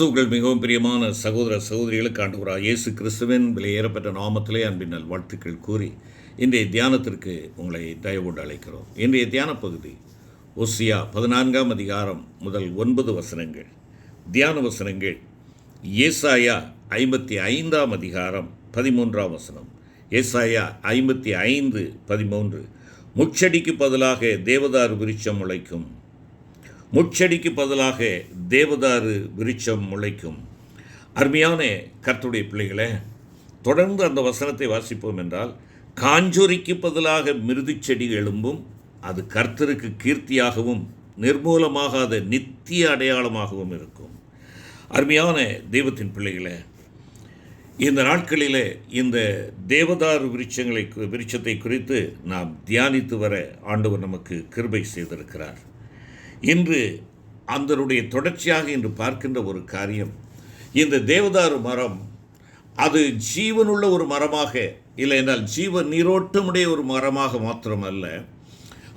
கிறிஸ்துவுக்குள் மிகவும் பிரியமான சகோதர சகோதரிகளுக்கு ஆண்டவராகிய இயேசு கிறிஸ்துவின் விலையேறப்பட்ட நாமத்திலே அன்பின் வாழ்த்துக்கள் கூறி இன்றைய தியானத்திற்கு உங்களை தயவோடு அழைக்கிறோம். இன்றைய தியான பகுதி ஓசியா 14ஆம் அதிகாரம் முதல் 9 வசனங்கள். தியான வசனங்கள் ஏசாயா 55ஆம் அதிகாரம் 13ஆம் வசனம். ஏசாயா 55:13. முட்செடிக்கு பதிலாக தேவதாரு விருட்சம் முளைக்கும். முட்செடிக்கு பதிலாக தேவதாரு விருட்சம் முளைக்கும். அருமையான கர்த்தருடைய பிள்ளைகளே, தொடர்ந்து அந்த வசனத்தை வாசிப்போம் என்றால், காஞ்சொரிக்கு பதிலாக மிருதுச்செடி எழும்பும், அது கர்த்தருக்கு கீர்த்தியாகவும் நிர்மூலமாகாத நித்திய அடையாளமாகவும் இருக்கும். அருமையான தெய்வத்தின் பிள்ளைகளே, இந்த நாட்களிலே இந்த தேவதாரு விருட்சத்தை குறித்து நாம் தியானித்து வர ஆண்டவர் நமக்கு கிருபை செய்திருக்கிறார். இன்று அதனுடைய தொடர்ச்சியாக இன்று பார்க்கின்ற ஒரு காரியம், இந்த தேவதாரு மரம் அது ஜீவனுள்ள ஒரு மரமாக, இல்லை என்றால் ஜீவ நீரோட்டமுடைய ஒரு மரமாக மாத்திரமல்ல,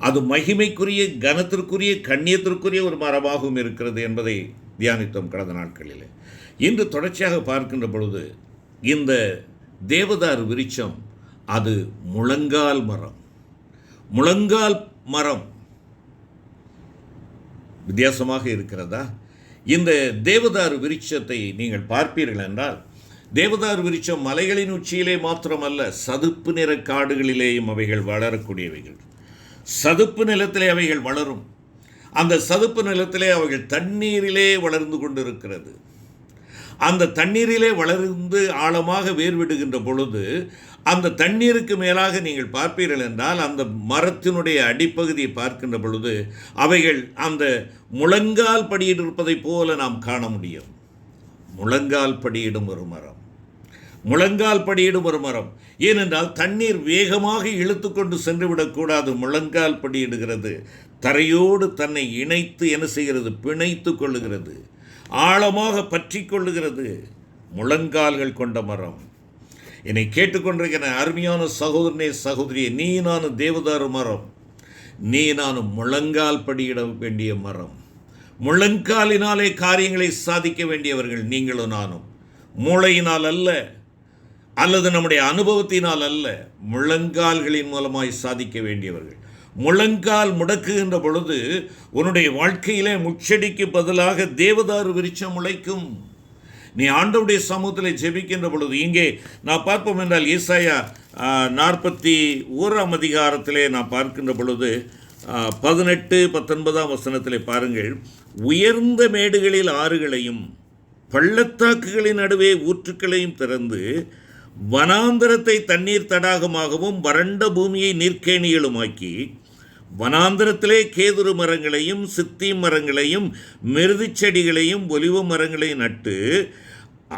அது மகிமைக்குரிய, கனத்திற்குரிய, கண்ணியத்திற்குரிய ஒரு மரமாகவும் இருக்கிறது என்பதை தியானித்தோம் கடந்த நாட்களில். இன்று தொடர்ச்சியாக பார்க்கின்ற பொழுது இந்த தேவதாரு விருட்சம் அது முழங்கால் மரம். முழங்கால் மரம் வித்தியாசமாக இருக்கிறதா? இந்த தேவதாரு விருட்சத்தை நீங்கள் பார்ப்பீர்கள் என்றால், தேவதாரு விருட்சம் மலைகளின் உச்சியிலே மாத்திரமல்ல, சதுப்பு நிற காடுகளிலேயும் அவைகள் வளரக்கூடியவைகள். சதுப்பு நிலத்திலே அவைகள் வளரும். அந்த சதுப்பு நிலத்திலே அவைகள் தண்ணீரிலே வளர்ந்து கொண்டிருக்கிறது. அந்த தண்ணீரிலே வளர்ந்து ஆழமாக வேர்விடுகின்ற பொழுது அந்த தண்ணீருக்கு மேலாக நீங்கள் பார்ப்பீர்கள் என்றால், அந்த மரத்தினுடைய அடிப்பகுதியை பார்க்கின்ற பொழுது அவைகள் அந்த முழங்கால் படியிட்டிருப்பதைப் போல நாம் காண முடியும். முழங்கால் படியிடும் ஒரு மரம், முழங்கால் படியிடும் ஒரு மரம். ஏனென்றால் தண்ணீர் வேகமாக இழுத்து கொண்டு சென்று விடக்கூடாது. முழங்கால் படியிடுகிறது. தரையோடு தன்னை இணைத்து என்ன செய்கிறது? பிணைத்து கொள்ளுகிறது, ஆழமாக பற்றி கொள்ளுகிறது. முழங்கால்கள் கொண்ட மரம். என்னை கேட்டுக்கொண்டிருக்கிற அருமையான சகோதரனே, சகோதரியே, நீ நானும் தேவதாரு மரம். நீ நானும் முழங்கால் படியிட வேண்டிய மரம். முழங்காலினாலே காரியங்களை சாதிக்க வேண்டியவர்கள் நீங்களும் நானும். மூளையினால் அல்ல, அல்லது நம்முடைய அனுபவத்தினால் அல்ல, முழங்கால்களின் மூலமாய் சாதிக்க வேண்டியவர்கள். முழங்கால் முடக்குகின்ற பொழுது உன்னுடைய வாழ்க்கையிலே முட்செடிக்கு பதிலாக தேவதாரு விருட்சம் முளைக்கும். நீ ஆண்டவருடைய சமூகத்தில் ஜெபிக்கின்ற பொழுது, இங்கே நான் பார்ப்போம் என்றால் ஏசாயா 41ஆம் அதிகாரத்திலே நான் பார்க்கின்ற பொழுது 18-19ஆம் வசனத்திலே பாருங்கள். உயர்ந்த மேடுகளில் ஆறுகளையும் பள்ளத்தாக்குகளின் நடுவே ஊற்றுக்களையும் திறந்து வனாந்தரத்தை தண்ணீர் தடாகமாகவும் வறண்ட பூமியை நீர்க்கேணிகளுமாக்கி, வனாந்தரத்திலே கேதுரு மரங்களையும் சித்தி மரங்களையும் மிருது செடிகளையும் ஒலிவ மரங்களையும் நட்டு,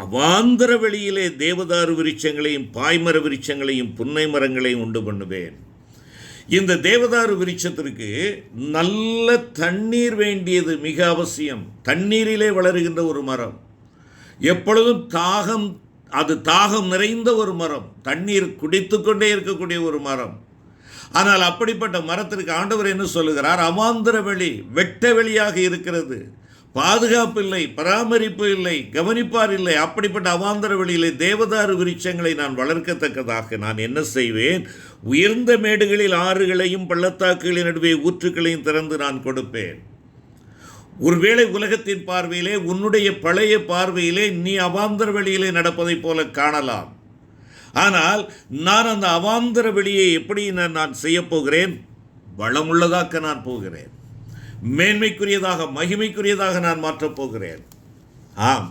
அவாந்தர வெளியிலே தேவதாரு விருட்சங்களையும் பாய்மர விருட்சங்களையும் புன்னை மரங்களையும் உண்டு பண்ணுவேன். இந்த தேவதாரு விருட்சத்திற்கு நல்ல தண்ணீர் வேண்டியது மிக அவசியம். தண்ணீரிலே வளருகின்ற ஒரு மரம், எப்பொழுதும் தாகம் நிறைந்த ஒரு மரம், தண்ணீர் குடித்து கொண்டே இருக்கக்கூடிய ஒரு மரம். ஆனால் அப்படிப்பட்ட மரத்திற்கு ஆண்டவர் என்ன சொல்லுகிறார்? அவாந்தர வெளி, வெட்ட வெளியாக இருக்கிறது. பாதுகாப்பு இல்லை, பராமரிப்பு இல்லை, கவனிப்பார் இல்லை. அப்படிப்பட்ட அவாந்தர வெளியிலே தேவதாரு விருட்சங்களை நான் வளர்க்கத்தக்கதாக நான் என்ன செய்வேன்? உயர்ந்த மேடுகளில் ஆறுகளையும் பள்ளத்தாக்குகளின் நடுவே ஊற்றுக்களையும் திறந்து நான் கொடுப்பேன். ஒருவேளை உலகத்தின் பார்வையிலே, உன்னுடைய பழைய பார்வையிலே நீ அவாந்தர வெளியிலே நடப்பதைப் போல காணலாம். ஆனால் நான் அந்த அவாந்தர வெளியை எப்படி நான் செய்யப்போகிறேன்? வளமுள்ளதாக்க நான் போகிறேன். மேன்மைக்குரியதாக, மகிமைக்குரியதாக நான் மாற்றப் போகிறேன். ஆம்,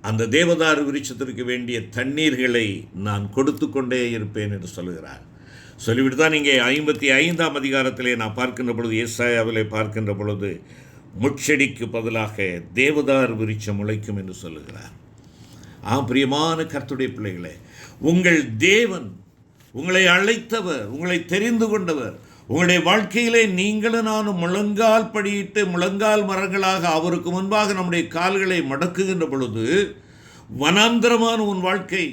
அந்த தேவதாரு விருட்சத்திற்கு வேண்டிய தண்ணீர்களை நான் கொடுத்து கொண்டே இருப்பேன் என்று சொல்லுகிறார். சொல்லிவிட்டு தான் இங்கே 55ஆம் அதிகாரத்திலே நான் பார்க்கின்ற பொழுது, ஏசாயாவிலே பார்க்கின்ற பொழுது, முட்செடிக்கு பதிலாக தேவதாரு விருட்சம் முளைக்கும் என்று சொல்லுகிறார். பிரியமான கர்த்தருடைய பிள்ளைகளே, உங்கள் தேவன், உங்களை அழைத்தவர், உங்களை தெரிந்து கொண்டவர், உங்களுடைய வாழ்க்கையிலே நீங்களும் நானும் முழங்கால் படியிட்டு முழங்கால் மரங்களாக அவருக்கு முன்பாக நம்முடைய கால்களை மடக்குகின்ற பொழுது, வனாந்தரமான உன் வாழ்க்கை,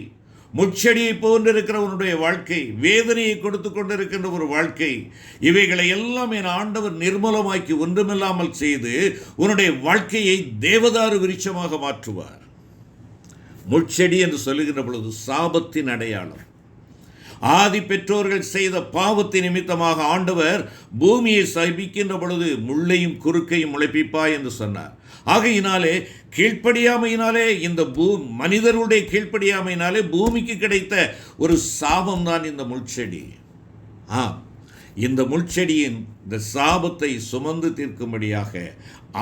முட்செடியை போன்றிருக்கிற உன்னுடைய வாழ்க்கை, வேதனையை கொடுத்து கொண்டிருக்கின்ற ஒரு வாழ்க்கை, இவைகளை எல்லாம் என் ஆண்டவர் நிர்மலமாக்கி ஒன்றுமில்லாமல் செய்து உன்னுடைய வாழ்க்கையை தேவதாரு விருட்சமாக மாற்றுவார். முட்செடி என்று சொல்லுகின்ற பொழுது சாபத்தின் அடையாளம். ஆதி பெற்றோர்கள் செய்த பாவத்தின் நிமித்தமாக ஆண்டவர் பூமியை சபிக்கின்ற பொழுது முள்ளையும் குறுக்கையும் முளைப்பிப்பாய் என்று சொன்னார். ஆகையினாலே கீழ்ப்படியாமையினாலே இந்த மனிதர்களுடைய கீழ்ப்படியாமையினாலே பூமிக்கு கிடைத்த ஒரு சாபம் தான் இந்த முள்செடி. இந்த முள்செடியின் இந்த சாபத்தை சுமந்து தீர்க்கும்படியாக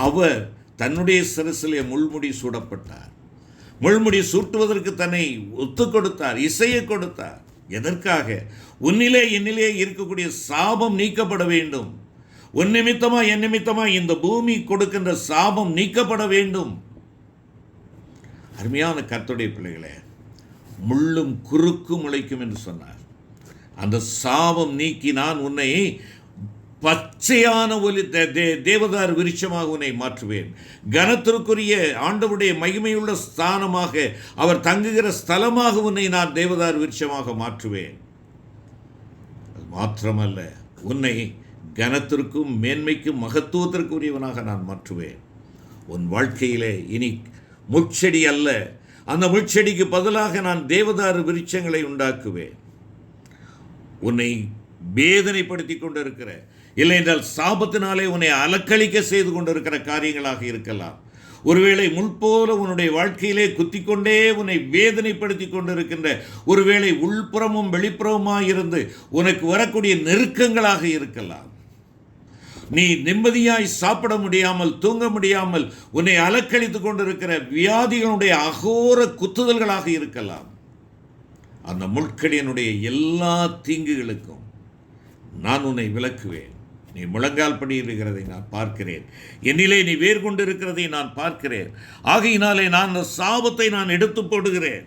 அவர் தன்னுடைய சிரசிலே முள்முடி சூடப்பட்டார். முள்முடி சூட்டுவதற்கு தன்னை ஒத்து கொடுத்தார், இசையை கொடுத்தார். எதற்காக? உன்னிலே என்னிலே இருக்கக்கூடிய சாபம் நீக்கப்பட வேண்டும். உன் நிமித்தமா என் நிமித்தமா இந்த பூமி கொடுக்கின்ற சாபம் நீக்கப்பட வேண்டும். அருமையான கர்த்தருடைய பிள்ளைகளே, முள்ளும் குறுக்கும் முளைக்கும் என்று சொன்னார். அந்த சாபம் நீக்கி நான் உன்னை பச்சையான ஒலி தேவதார் விருட்சமாக உன்னை மாற்றுவேன். கனத்திற்குரிய ஆண்டவருடைய மகிமையுள்ள ஸ்தானமாக அவர் தங்குகிற ஸ்தலமாக உன்னை நான் தேவதார் விருட்சமாக மாற்றுவேன். அது மாத்திரமல்ல, உன்னை கனத்திற்கும் மேன்மைக்கும் மகத்துவத்திற்கு உரியவனாக நான் மாற்றுவேன். உன் வாழ்க்கையிலே இனி முட்செடி அல்ல, அந்த முட்செடிக்கு பதிலாக நான் தேவதாரு விருட்சங்களை உண்டாக்குவேன். உன்னை வேதனைப்படுத்தி கொண்டிருக்கிற, இல்லை என்றால் சாபத்தினாலே உன்னை அலக்களிக்க செய்து கொண்டிருக்கிற காரியங்களாக இருக்கலாம். ஒருவேளை முள்போல உன்னுடைய வாழ்க்கையிலே குத்திக்கொண்டே உன்னை வேதனைப்படுத்தி கொண்டிருக்கின்ற, ஒருவேளை உள்புறமும் வெளிப்புறமுமாக இருந்து உனக்கு வரக்கூடிய நெருக்கங்களாக இருக்கலாம். நீ நிம்மதியாய் சாப்பிட முடியாமல் தூங்க முடியாமல் உன்னை அலக்களித்து கொண்டிருக்கிற வியாதிகளுடைய அகோர குத்துதல்களாக இருக்கலாம். அந்த முட்கடியினுடைய எல்லா தீங்குகளுக்கும் நான் உன்னை விலக்குவேன். நீ முழங்கால் படியிருக்கிறதை நான் பார்க்கிறேன், என்னிலே நீ வேர் கொண்டிருக்கிறதை நான் பார்க்கிறேன். ஆகையினாலே நான் அந்த சாபத்தை நான் எடுத்து போடுகிறேன்.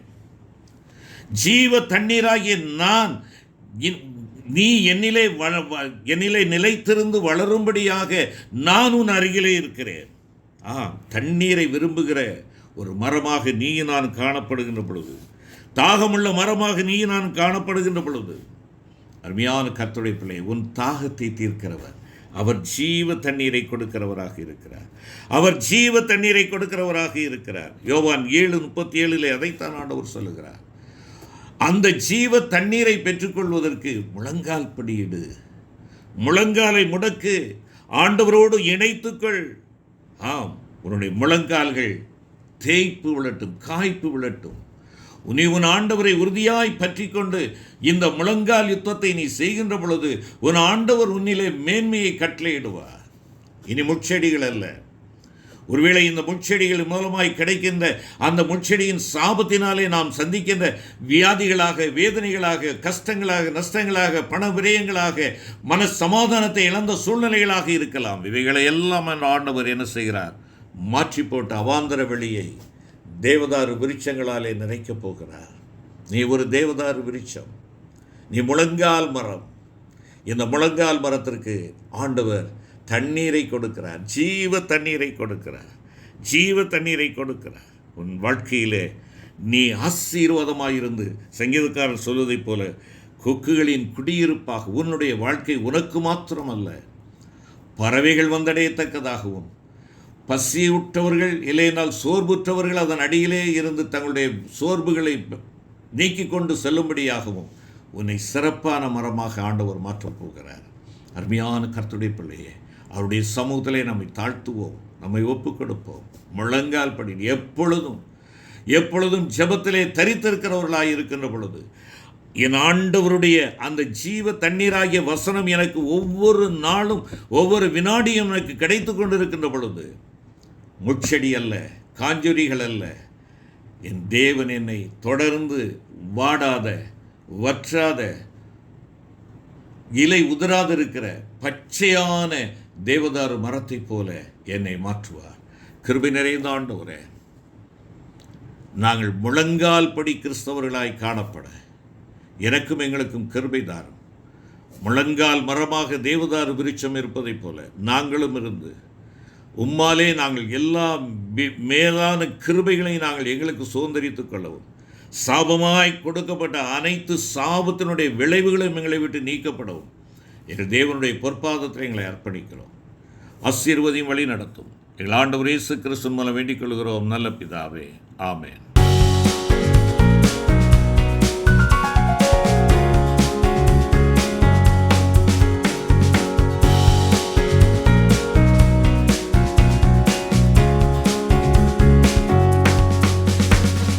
ஜீவ தண்ணீராகிய நான் நீ என்னிலே நிலைத்திருந்து வளரும்படியாக நான் உன் அருகிலே இருக்கிறேன். தண்ணீரை விரும்புகிற ஒரு மரமாக நீ நான் காணப்படுகின்ற பொழுது, தாகமுள்ள மரமாக நீ நான் காணப்படுகின்ற பொழுது, அருமையான கர்த்தருடைய பிள்ளை, உன் தாகத்தை தீர்க்கிறவர் அவர் ஜீவ தண்ணீரை கொடுக்கிறவராக இருக்கிறார். அவர் ஜீவ தண்ணீரை கொடுக்கிறவராக இருக்கிறார். யோவான் 7:37 அதைத்தான் ஆண்டவர் சொல்லுகிறார். அந்த ஜீவ தண்ணீரை பெற்றுக்கொள்வதற்கு முழங்கால் படியிடு, முழங்காலை முடக்கு, ஆண்டவரோடு இணைத்துக்கொள். உன்னுடைய முழங்கால்கள் தேய்ப்பு விழட்டும், காய்ப்பு விழட்டும். நீ உன் ஆண்டவரை உறுதியாய் பற்றி கொண்டு இந்த முழங்கால் யுத்தத்தை நீ செய்கின்ற பொழுது உன் ஆண்டவர் உன்னிலே மேன்மையை கட்டளையிடுவார். இனி முட்செடிகள் அல்ல. ஒருவேளை இந்த முட்செடிகள் மூலமாய் கிடைக்கின்ற அந்த முட்செடியின் சாபத்தினாலே நாம் சந்திக்கின்ற வியாதிகளாக, வேதனைகளாக, கஷ்டங்களாக, நஷ்டங்களாக, பண விரயங்களாக, மன சமாதானத்தை இழந்த சூழ்நிலைகளாக இருக்கலாம். இவைகளை எல்லாம் ஆண்டவர் என்ன செய்கிறார்? மாற்றி போட்டு அவாந்தர வெளியை தேவதாரு விருட்சங்களாலே நிறைக்கப் போகிறார். நீ ஒரு தேவதாரு விருட்சம், நீ முழங்கால் மரம். இந்த முழங்கால் மரத்திற்கு ஆண்டவர் தண்ணீரை கொடுக்கிறார், ஜீவ தண்ணீரை கொடுக்கிறார், ஜீவ தண்ணீரை கொடுக்கிறார். உன் வாழ்க்கையிலே நீ ஆசீர்வாதமாயிருந்து, சங்கீதக்காரர் சொல்வதைப் போல, கொக்குகளின் குடியிருப்பாக உன்னுடைய வாழ்க்கை உனக்கு மாத்திரமல்ல, பறவைகள் வந்தடையத்தக்கதாகவும், பசியுற்றவர்கள் இல்லையென்றால் சோர்வுற்றவர்கள் அதன் அடியிலே இருந்து தங்களுடைய சோர்வுகளை நீக்கி கொண்டு செல்லும்படியாகவும் உன்னை சிறப்பான மரமாக ஆண்டவர் மாற்றப் போகிறார். அருமையான கர்த்தருடைய பிள்ளையே, அவருடைய சமூகத்திலே நம்மை தாழ்த்துவோம், நம்மை ஒப்புக் கொடுப்போம். முழங்கால் படி எப்பொழுதும் ஜெபத்திலே தரித்திருக்கிறவர்களாக இருக்கின்ற பொழுது, என் ஆண்டவருடைய அந்த ஜீவ தண்ணீராகிய வசனம் எனக்கு ஒவ்வொரு நாளும் ஒவ்வொரு வினாடியும் எனக்கு கிடைத்து கொண்டிருக்கின்ற பொழுது, முட்செடி அல்ல, காஞ்சொரிகள் அல்ல, என் தேவன் என்னை தொடர்ந்து வாடாத, வற்றாத, இலை உதிராதிருக்கிற பச்சையான தேவதாரு மரத்தை போல என்னை மாற்றுவார். கிருபை நிறைந்த ஆண்டவரே, நாங்கள் முழங்கால் படி கிறிஸ்தவர்களாய் காணப்பட எனக்கும் எங்களுக்கும் கிருபை தாரும். முழங்கால் மரமாக தேவதாரு விருட்சம் இருப்பதைப் போல நாங்களும் இருந்து உம்மாலே நாங்கள் எல்லா மேலான கிருபைகளையும் நாங்கள் எங்களுக்கு சுதந்திரித்துக் கொள்ளவும், சாபமாய் கொடுக்கப்பட்ட அனைத்து சாபத்தினுடைய விளைவுகளும் எங்களை விட்டு நீக்கப்படவும் எங்கள் தேவனுடைய பொற்பாதத்தில் எங்களை அர்ப்பணிக்கிறோம். ஆசீர்வதியும் வழி நடத்தும். எங்கள் ஆண்டவர் இயேசு கிறிஸ்து மூலம் வேண்டிக் கொள்கிறோம் நல்ல பிதாவே. ஆமென்.